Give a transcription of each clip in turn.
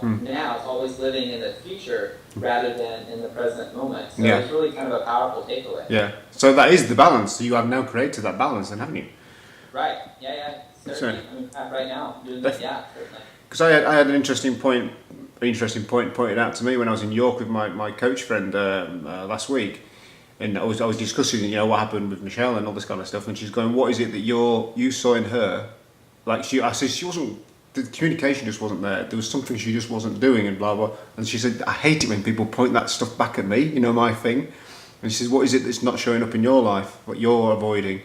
now. It's always living in the future rather than in the present moment. So it's really kind of a powerful takeaway. Yeah. So that is the balance. So you have now created that balance, then, haven't you? Right. Yeah. Certainly. I mean, right now, doing that. Yeah, certainly. Because I had an interesting point pointed out to me when I was in York with my coach friend last week, and I was discussing what happened with Michelle and all this kind of stuff, and she's going, what is it that you saw in her? Like I said, she wasn't. The communication just wasn't there. There was something she just wasn't doing, and blah blah. And she said, I hate it when people point that stuff back at me. My thing. And she says, what is it that's not showing up in your life? What you're avoiding?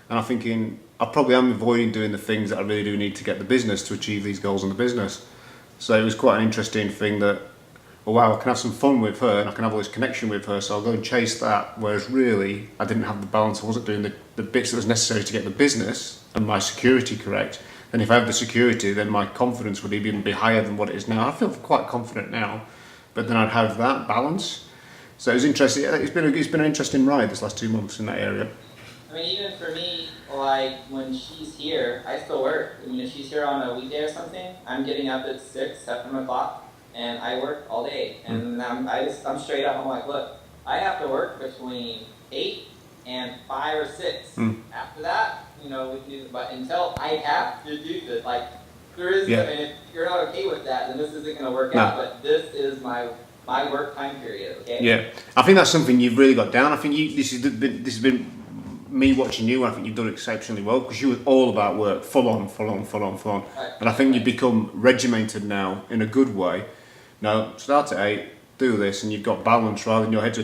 And I'm thinking, I probably am avoiding doing the things that I really do need to get the business to achieve these goals in the business. So it was quite an interesting thing that, oh wow, I can have some fun with her and I can have all this connection with her, so I'll go and chase that. Whereas really, I didn't have the balance. I wasn't doing the bits that was necessary to get the business and my security correct. And if I have the security, then my confidence would even be higher than what it is now. I feel quite confident now, but then I'd have that balance. So it was interesting. It's been an interesting ride this last 2 months in that area. I mean, even for me, like when she's here, I still work. I mean, if she's here on a weekday or something, I'm getting up at 6, 7 o'clock, and I work all day. And I'm straight up. I'm like, look, I have to work between 8 and 5 or 6. After that, we can do. But until I have to do this, like there is. I mean, if you're not okay with that, then this isn't going to work out. But this is my work time period. Okay. Yeah, I think that's something you've really got down. I think this has been me watching you, and I think you've done exceptionally well because you were all about work, full on. Right. And I think you've become regimented now in a good way. Now, start at 8, do this, and you've got balance rather than your head's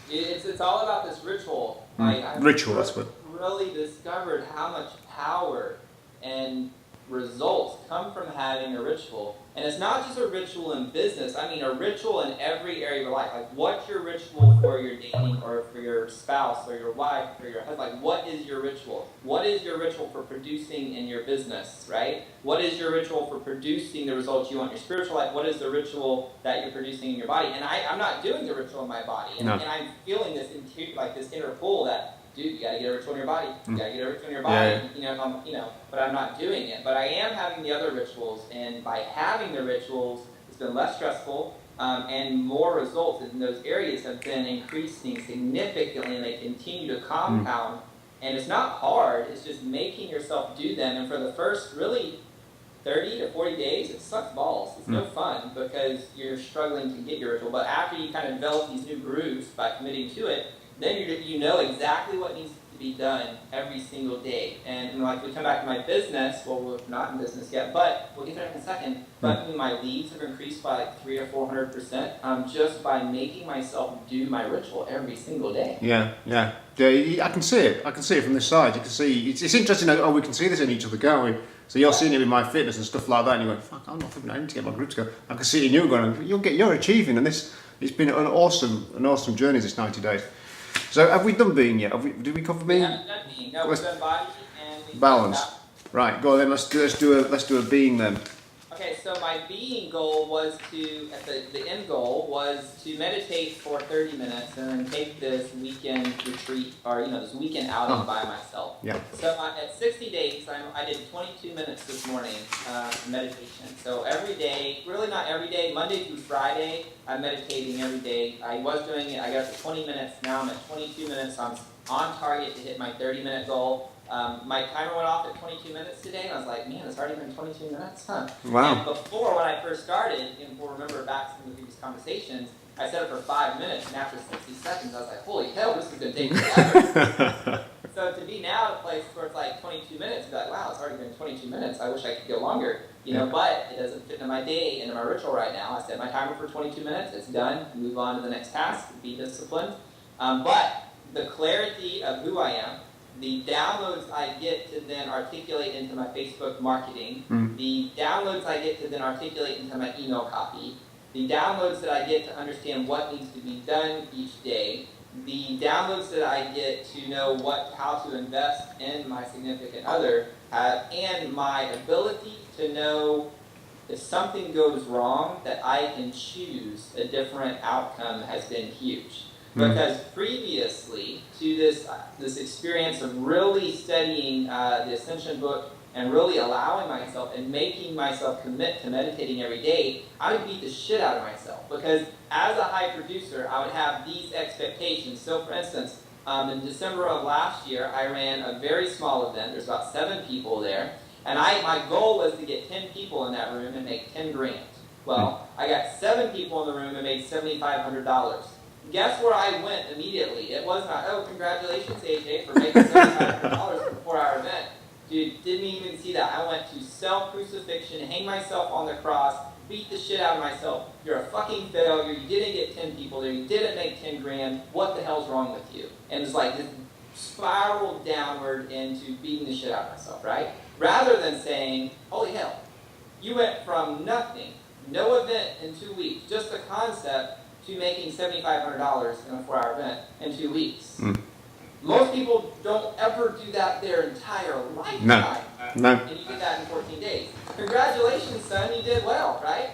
It's all about this ritual. Ritual, that's what. Really discovered how much power and results come from having a ritual. And it's not just a ritual in business. I mean, a ritual in every area of your life. Like, what's your ritual for your dating or for your spouse or your wife or your husband? Like, what is your ritual? What is your ritual for producing in your business, right? What is your ritual for producing the results you want in your spiritual life? What is the ritual that you're producing in your body? And I'm not doing the ritual in my body. And I'm feeling this inner pull that, dude, you gotta get a ritual in your body. You gotta get a ritual in your body. Yeah. But I'm not doing it. But I am having the other rituals, and by having the rituals, it's been less stressful, and more results in those areas have been increasing significantly, and they continue to compound. And it's not hard. It's just making yourself do them. And for the first really 30 to 40 days, it sucks balls. It's no fun because you're struggling to get your ritual. But after you kind of develop these new grooves by committing to it, then you know exactly what needs to be done every single day. And like we come back to my business, well, we're not in business yet, but we'll get there in a second. But my leads have increased by like 300 or 400% just by making myself do my ritual every single day. Yeah. I can see it. I can see it from this side. You can see it's interesting. We can see this in each other, can't we? So you're seeing it with my fitness and stuff like that, and you're going, fuck, I'm not flipping. I need to get my group to go. I can see it in you going, you're achieving, and it's been an awesome journey this 90 days. So have we done being yet? Did we cover being? We haven't done being. No, we've done body and we've balance. Right, go on then. Let's do a being then. Okay, so my being goal was the end goal was to meditate for 30 minutes and then take this weekend retreat or this weekend outing by myself. Yeah. So at 60 days, I did 22 minutes this morning meditation. So every day, really not every day, Monday through Friday, I'm meditating every day. I was doing it. I got up to 20 minutes. Now I'm at 22 minutes. So I'm on target to hit my 30-minute goal. My timer went off at 22 minutes today, and I was like, man, it's already been 22 minutes, huh? Wow. And before, when I first started, and we'll remember back to the previous conversations, I set it for 5 minutes, and after 60 seconds, I was like, holy hell, this is going to take forever. So to be now at a place where it's like 22 minutes, be like, wow, it's already been 22 minutes, I wish I could go longer, but it doesn't fit into my day, into my ritual right now. I set my timer for 22 minutes, it's done, move on to the next task, be disciplined. But the clarity of who I am, the downloads I get to then articulate into my Facebook marketing, the downloads I get to then articulate into my email copy, the downloads that I get to understand what needs to be done each day, the downloads that I get to know how to invest in my significant other, and my ability to know if something goes wrong that I can choose a different outcome has been huge. Because previously to this experience of really studying the Ascension book and really allowing myself and making myself commit to meditating every day, I would beat the shit out of myself. Because as a high producer, I would have these expectations. So for instance, in December of last year, I ran a very small event. There's about 7 people there. And my goal was to get 10 people in that room and make 10 grand. Well, I got 7 people in the room and made $7,500. Guess where I went immediately? It was not, oh, congratulations, AJ, for making $7,500 for a 4-hour event. Dude, didn't even see that. I went to self-crucifixion, hang myself on the cross, beat the shit out of myself. You're a fucking failure. You didn't get 10 people there. You didn't make 10 grand. What the hell's wrong with you? And it's like this spiraled downward into beating the shit out of myself, right? Rather than saying, holy hell, you went from nothing, no event in 2 weeks, just the concept, to making $7,500 in a 4-hour event in 2 weeks. Most people don't ever do that their entire lifetime. No. And you did that in 14 days. Congratulations, son, you did well, right?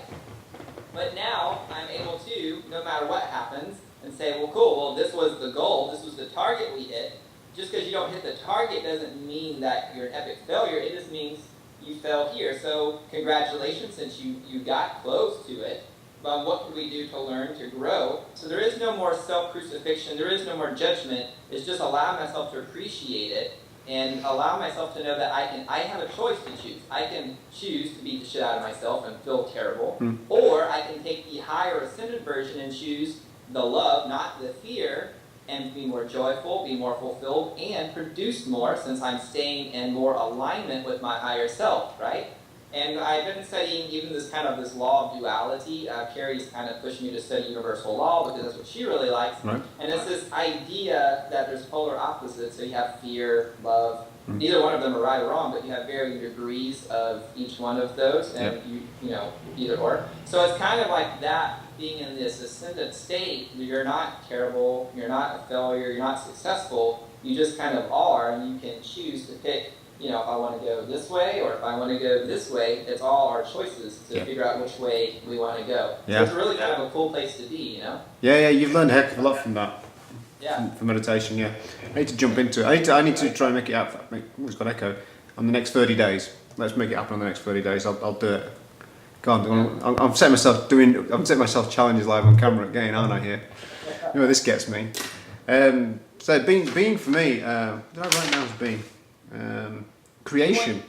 But now I'm able to, no matter what happens, and say, well, cool, well, this was the goal, this was the target we hit. Just because you don't hit the target doesn't mean that you're an epic failure. It just means you fell here. So congratulations, since you got close to it. But what can we do to learn to grow? So there is no more self-crucifixion. There is no more judgment. It's just allow myself to appreciate it and allow myself to know that I have a choice to choose. I can choose to beat the shit out of myself and feel terrible. Or I can take the higher ascended version and choose the love, not the fear, and be more joyful, be more fulfilled, and produce more since I'm staying in more alignment with my higher self, right? And I've been studying even this law of duality. Carrie's kind of pushed me to study universal law because that's what she really likes. Right. And it's this idea that there's polar opposites. So you have fear, love. Neither one of them are right or wrong, but you have varying degrees of each one of those, and you know, either or. So it's kind of like that, being in this ascendant state. You're not terrible, you're not a failure, you're not successful. You just kind of are, and you can choose to pick. You know, if I want to go this way or if I want to go this way, it's all our choices to figure out which way we want to go. So it's really kind of a cool place to be, you know? Yeah, you've learned a heck of a lot from that. Yeah. From meditation, yeah. I need to jump into it. I need to try and make it happen. It's got echo. On the next 30 days. Let's make it happen on the next 30 days. I'll do it. God, I'm setting myself challenges live on camera again, aren't I, here? You know where this gets me. So being for me, did I write down as being? Creation.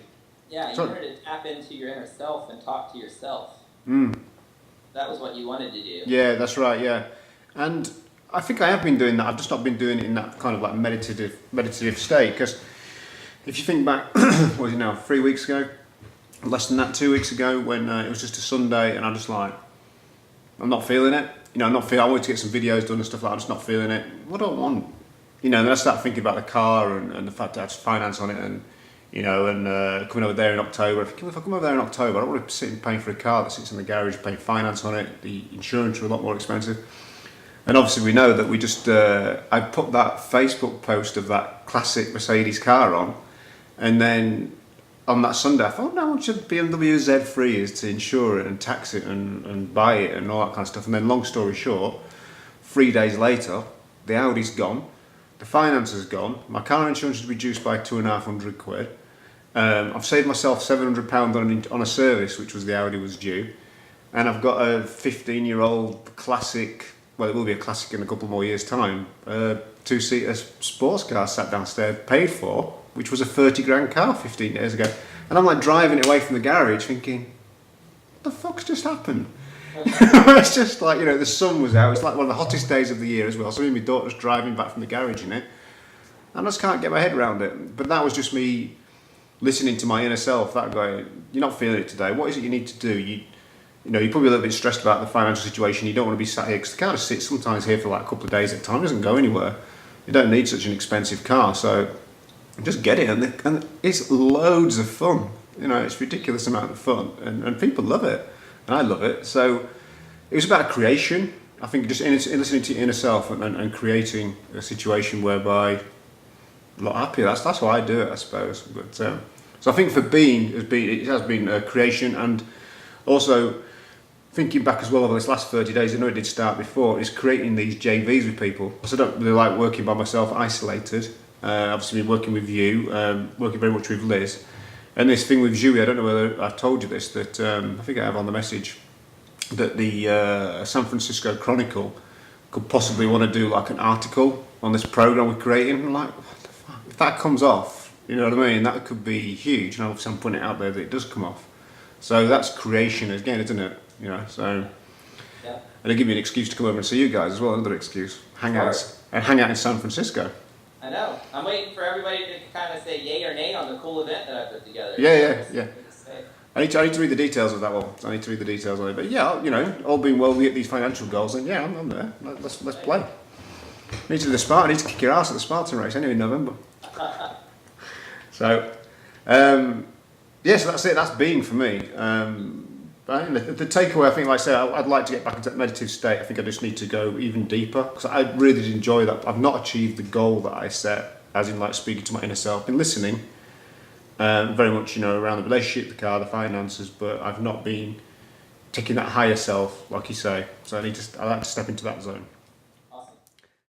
You wanted to tap into your inner self and talk to yourself. That was what you wanted to do. Yeah, that's right, yeah. And I think I have been doing that. I've just not been doing it in that kind of like meditative state. Because if you think back, what was it now, 3 weeks ago? Less than that, 2 weeks ago, when it was just a Sunday, and I'm just like, I'm not feeling it. You know, I wanted to get some videos done and stuff like that. I'm just not feeling it. What do I want? You know, and then I start thinking about the car and the fact that I have to finance on it, and you know, and coming over there in October. If I come over there in October, I don't want to sit and paying for a car that sits in the garage, paying finance on it. The insurance are a lot more expensive. And obviously we know that we just, I put that Facebook post of that classic Mercedes car on, and then on that Sunday I thought, how much a BMW Z3 is to insure it and tax it and buy it and all that kind of stuff. And then long story short, 3 days later, the Audi's gone. The finance has gone. My car insurance is reduced by £250 I've saved myself £700 on a service, which was the Audi was due, and I've got a 15-year-old classic. Well, it will be a classic in a couple more years' time. 2-seater sports car sat downstairs, paid for, which was a 30 grand car 15 days ago. And I'm like driving it away from the garage, thinking, what the fuck's just happened? It's just like, you know, the sun was out. It's like one of the hottest days of the year as well. So me and my daughter's driving back from the garage in it. And I just can't get my head around it. But that was just me listening to my inner self. That going, you're not feeling it today. What is it you need to do? You know, you're probably a little bit stressed about the financial situation. You don't want to be sat here because the car just sits sometimes here for like a couple of days at a time. It doesn't go anywhere. You don't need such an expensive car. So just get it. And it's loads of fun. You know, it's a ridiculous amount of fun. And people love it. And I love it. So it was about creation. I think just listening to your inner self and creating a situation whereby a lot happier. That's how I do it, I suppose. But so I think for being it has been creation, and also thinking back as well over this last 30 days. I know it did start before. Is creating these JVs with people. So I don't really like working by myself, isolated. Obviously, been working with you, working very much with Liz. And this thing with Zhui, I don't know whether I've told you this, that I think I have on the message, that the San Francisco Chronicle could possibly want to do like an article on this program we're creating. I'm like, what the fuck? If that comes off, you know what I mean? That could be huge. And obviously I'm putting it out there that it does come off. So that's creation again, isn't it? You know, so... Yeah. And it'll give me an excuse to come over and see you guys as well, another excuse. Hang out in San Francisco. I know. I'm waiting for everybody to kind of say yay or nay on the cool event that I put together. Yeah. I need to read the details of that one. I need to read the details on it. But yeah, you know, all being well, we hit these financial goals, then yeah, I'm there. Let's play. I need to do the Spartan. I need to kick your ass at the Spartan race anyway in November. So, yes, that's it. That's being for me. But the takeaway, I think, like I say, I'd like to get back into that meditative state. I think I just need to go even deeper because I really did enjoy that. I've not achieved the goal that I set, as in like speaking to my inner self, been listening, very much, you know, around the relationship, the car, the finances, but I've not been taking that higher self, like you say. So I like to step into that zone.